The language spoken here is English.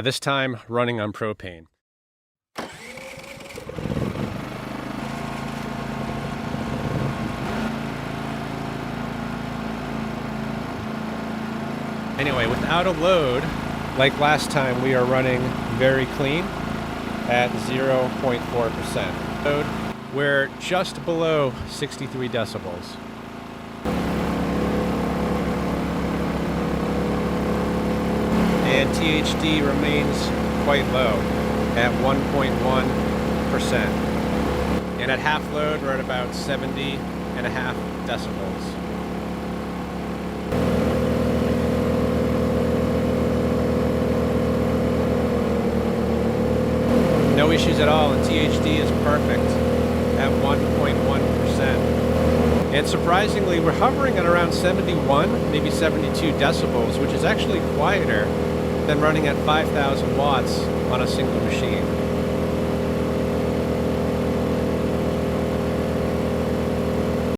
this time running on propane. Anyway, without a load, like last time, we are running very clean at 0.4%. Load, we're just below 63 decibels. And THD remains quite low at 1.1%. And at half load, we're at about 70.5 decibels. No issues at all, and THD is perfect at 1.1%. And surprisingly, we're hovering at around 71, maybe 72 decibels, which is actually quieter than running at 5,000 watts on a single machine.